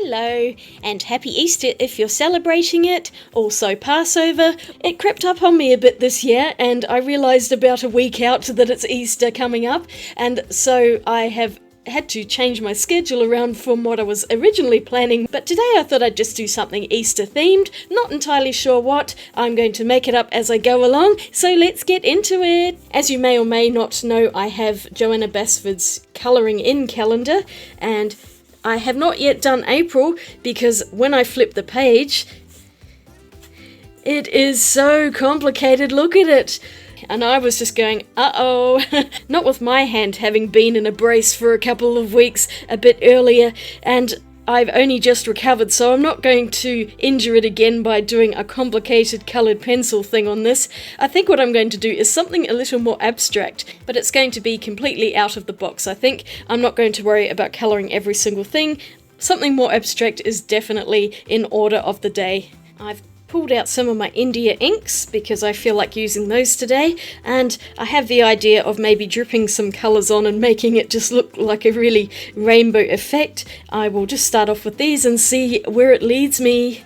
Hello, and happy Easter if you're celebrating it, also Passover. It crept up on me a bit this year, and I realised about a week out that it's Easter coming up, and so I have had to change my schedule around from what I was originally planning, but today I thought I'd just do something Easter themed. Not entirely sure what. I'm going to make it up as I go along, so let's get into it. As you may or may not know, I have Johanna Basford's Colouring In Calendar, and I have not yet done April because when I flip the page, it is so complicated. Look at it. And I was just going, uh-oh, not with my hand having been in a brace for a couple of weeks a bit earlier, and I've only just recovered, so I'm not going to injure it again by doing a complicated coloured pencil thing on this. I think what I'm going to do is something a little more abstract, but it's going to be completely out of the box. I think I'm not going to worry about colouring every single thing. Something more abstract is definitely in order of the day. I've pulled out some of my India inks because I feel like using those today, and I have the idea of maybe dripping some colours on and making it just look like a really rainbow effect. I will just start off with these and see where it leads me.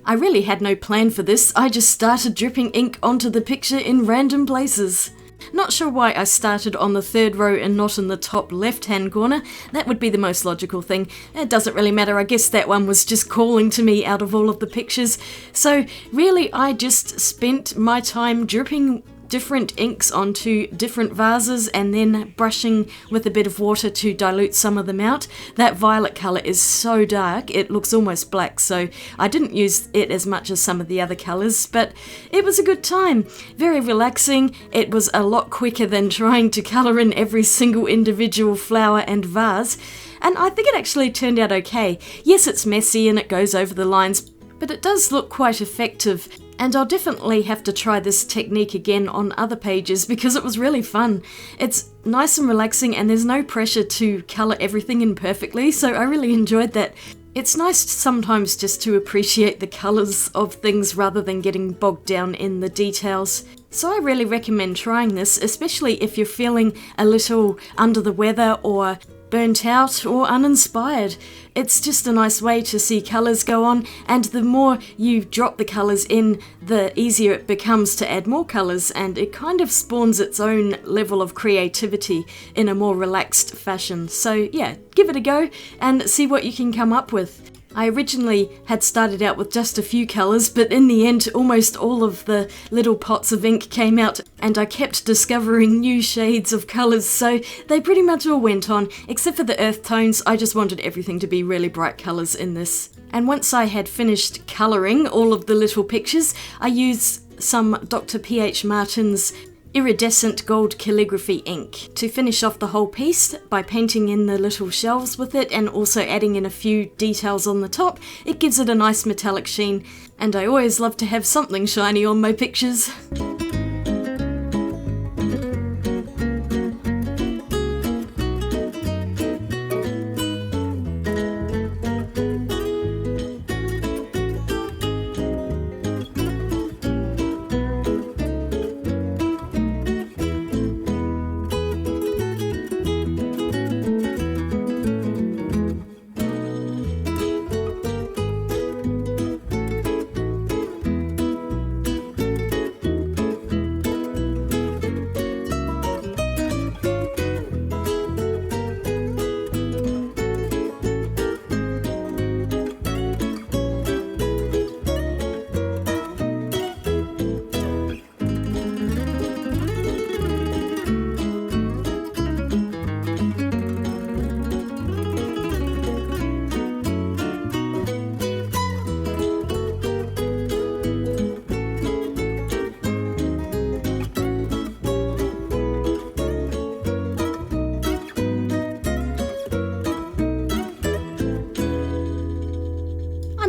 I really had no plan for this. I just started dripping ink onto the picture in random places. Not sure why I started on the third row and not in the top left-hand corner. That would be the most logical thing. It doesn't really matter. I guess that one was just calling to me out of all of the pictures. So really, I just spent my time dripping different inks onto different vases and then brushing with a bit of water to dilute some of them out. That violet colour is so dark, it looks almost black, so I didn't use it as much as some of the other colours, but it was a good time. Very relaxing. It was a lot quicker than trying to colour in every single individual flower and vase, and I think it actually turned out okay. Yes, it's messy and it goes over the lines, but it does look quite effective. And I'll definitely have to try this technique again on other pages because it was really fun. It's nice and relaxing and there's no pressure to colour everything in perfectly, so I really enjoyed that. It's nice sometimes just to appreciate the colours of things rather than getting bogged down in the details. So I really recommend trying this, especially if you're feeling a little under the weather or burnt out or uninspired. It's just a nice way to see colours go on, and the more you drop the colours in, the easier it becomes to add more colours, and it kind of spawns its own level of creativity in a more relaxed fashion. So yeah, give it a go and see what you can come up with. I originally had started out with just a few colours, but in the end almost all of the little pots of ink came out and I kept discovering new shades of colours, so they pretty much all went on, except for the earth tones. I just wanted everything to be really bright colours in this. And once I had finished colouring all of the little pictures, I used some Dr. P.H. Martin's iridescent gold calligraphy ink to finish off the whole piece by painting in the little shelves with it and also adding in a few details on the top. It gives it a nice metallic sheen, and I always love to have something shiny on my pictures.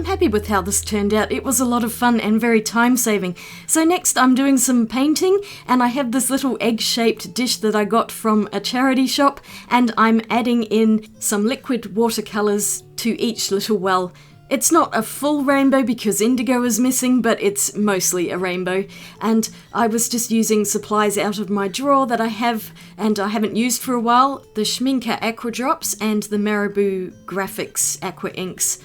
Happy with how this turned out. It was a lot of fun and very time-saving. So next I'm doing some painting, and I have this little egg-shaped dish that I got from a charity shop, and I'm adding in some liquid watercolours to each little well. It's not a full rainbow because indigo is missing, but it's mostly a rainbow. And I was just using supplies out of my drawer that I have and I haven't used for a while. The Schmincke Aqua Drops and the Marabou Graphics Aqua Inks.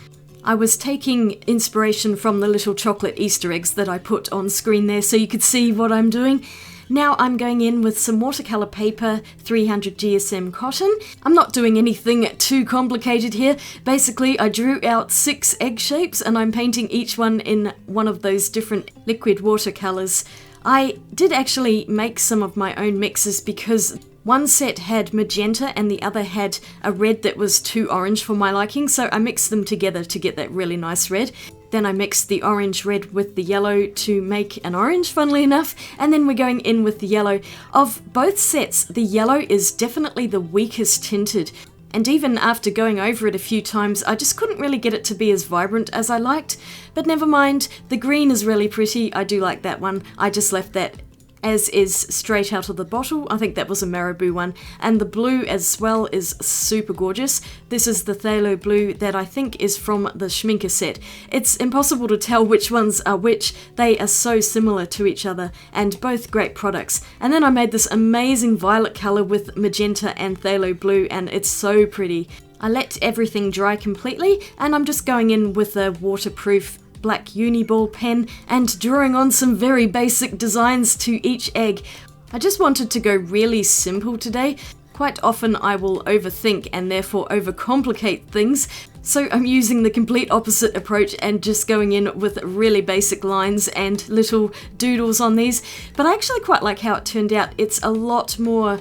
I was taking inspiration from the little chocolate Easter eggs that I put on screen there so you could see what I'm doing. Now I'm going in with some watercolour paper, 300 GSM cotton. I'm not doing anything too complicated here. Basically, I drew out 6 egg shapes and I'm painting each one in one of those different liquid watercolours. I did actually make some of my own mixes because one set had magenta and the other had a red that was too orange for my liking, so I mixed them together to get that really nice red. Then I mixed the orange red with the yellow to make an orange, funnily enough, and then we're going in with the yellow. Of both sets, the yellow is definitely the weakest tinted, and even after going over it a few times, I just couldn't really get it to be as vibrant as I liked. But never mind, the green is really pretty, I do like that one. I just left that as is straight out of the bottle. I think that was a Marabou one. And the blue as well is super gorgeous. This is the phthalo blue that I think is from the Schminker set. It's impossible to tell which ones are which. They are so similar to each other and both great products. And then I made this amazing violet colour with magenta and phthalo blue and it's so pretty. I let everything dry completely and I'm just going in with a waterproof black uniball pen and drawing on some very basic designs to each egg. I just wanted to go really simple today. Quite often I will overthink and therefore overcomplicate things, so I'm using the complete opposite approach and just going in with really basic lines and little doodles on these. But I actually quite like how it turned out. It's a lot more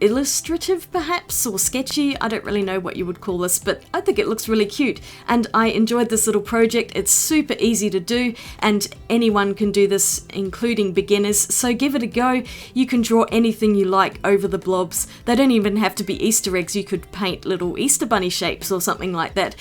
illustrative perhaps, or sketchy. I don't really know what you would call this, but I think it looks really cute and I enjoyed this little project. It's super easy to do and anyone can do this, including beginners, so give it a go. You can draw anything you like over the blobs. They don't even have to be Easter eggs. You could paint little Easter bunny shapes or something like that.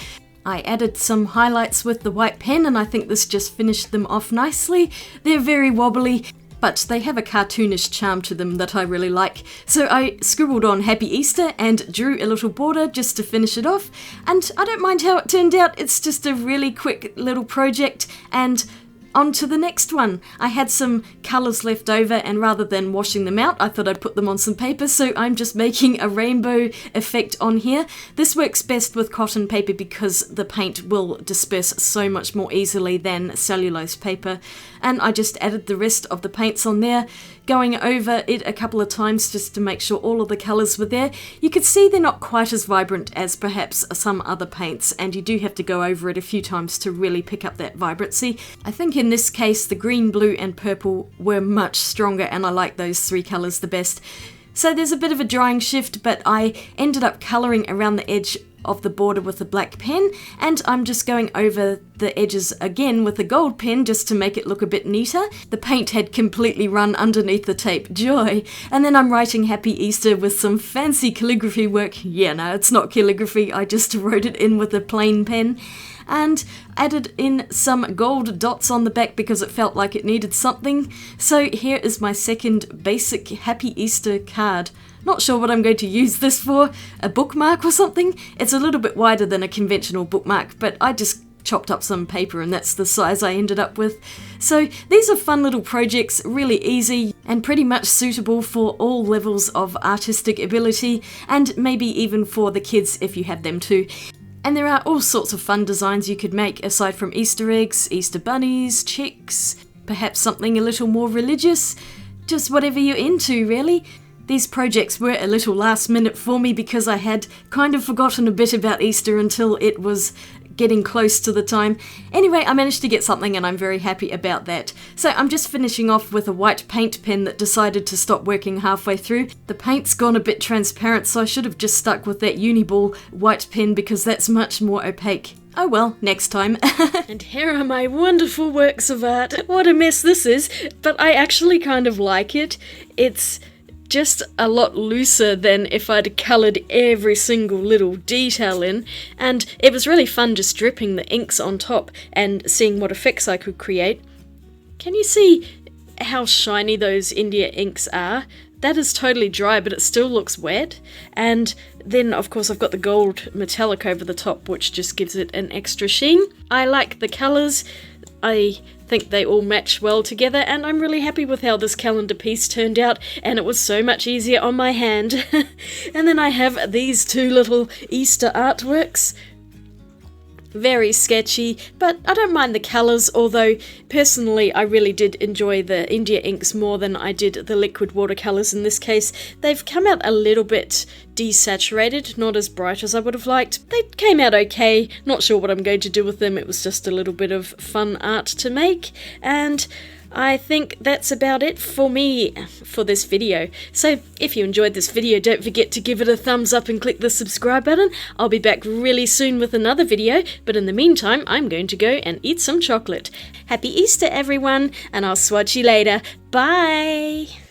I added some highlights with the white pen and I think this just finished them off nicely. They're very wobbly, but they have a cartoonish charm to them that I really like. So I scribbled on Happy Easter and drew a little border just to finish it off, and I don't mind how it turned out. It's just a really quick little project, and on to the next one. I had some colours left over and rather than washing them out, I thought I'd put them on some paper, so I'm just making a rainbow effect on here. This works best with cotton paper because the paint will disperse so much more easily than cellulose paper. And I just added the rest of the paints on there, going over it a couple of times just to make sure all of the colours were there. You could see they're not quite as vibrant as perhaps some other paints, and you do have to go over it a few times to really pick up that vibrancy. I think in this case the green, blue and purple were much stronger and I like those 3 colours the best. So there's a bit of a drying shift, but I ended up colouring around the edge of the border with a black pen, and I'm just going over the edges again with a gold pen just to make it look a bit neater. The paint had completely run underneath the tape, joy! And then I'm writing Happy Easter with some fancy calligraphy work. Yeah, no, it's not calligraphy, I just wrote it in with a plain pen. And added in some gold dots on the back because it felt like it needed something. So here is my second basic Happy Easter card. Not sure what I'm going to use this for, a bookmark or something? It's a little bit wider than a conventional bookmark, but I just chopped up some paper and that's the size I ended up with. So these are fun little projects, really easy and pretty much suitable for all levels of artistic ability, and maybe even for the kids if you have them too. And there are all sorts of fun designs you could make aside from Easter eggs, Easter bunnies, chicks, perhaps something a little more religious, just whatever you're into really. These projects were a little last minute for me because I had kind of forgotten a bit about Easter until it was getting close to the time. Anyway, I managed to get something and I'm very happy about that. So I'm just finishing off with a white paint pen that decided to stop working halfway through. The paint's gone a bit transparent, so I should have just stuck with that Uniball white pen because that's much more opaque. Oh well, next time. And here are my wonderful works of art. What a mess this is, but I actually kind of like it. It's just a lot looser than if I'd coloured every single little detail in, and it was really fun just dripping the inks on top and seeing what effects I could create. Can you see how shiny those India inks are? That is totally dry, but it still looks wet. And then, of course, I've got the gold metallic over the top, which just gives it an extra sheen. I like the colours. I think they all match well together, and I'm really happy with how this calendar piece turned out, and it was so much easier on my hand. And then I have these 2 little Easter artworks. very sketchy, but I don't mind the colours, although personally I really did enjoy the India inks more than I did the liquid watercolours in this case. They've come out a little bit desaturated, not as bright as I would have liked. They came out okay, not sure what I'm going to do with them. It was just a little bit of fun art to make, and I think that's about it for me for this video. So if you enjoyed this video, don't forget to give it a thumbs up and click the subscribe button. I'll be back really soon with another video, but in the meantime, I'm going to go and eat some chocolate. Happy Easter, everyone, and I'll swatch you later. Bye!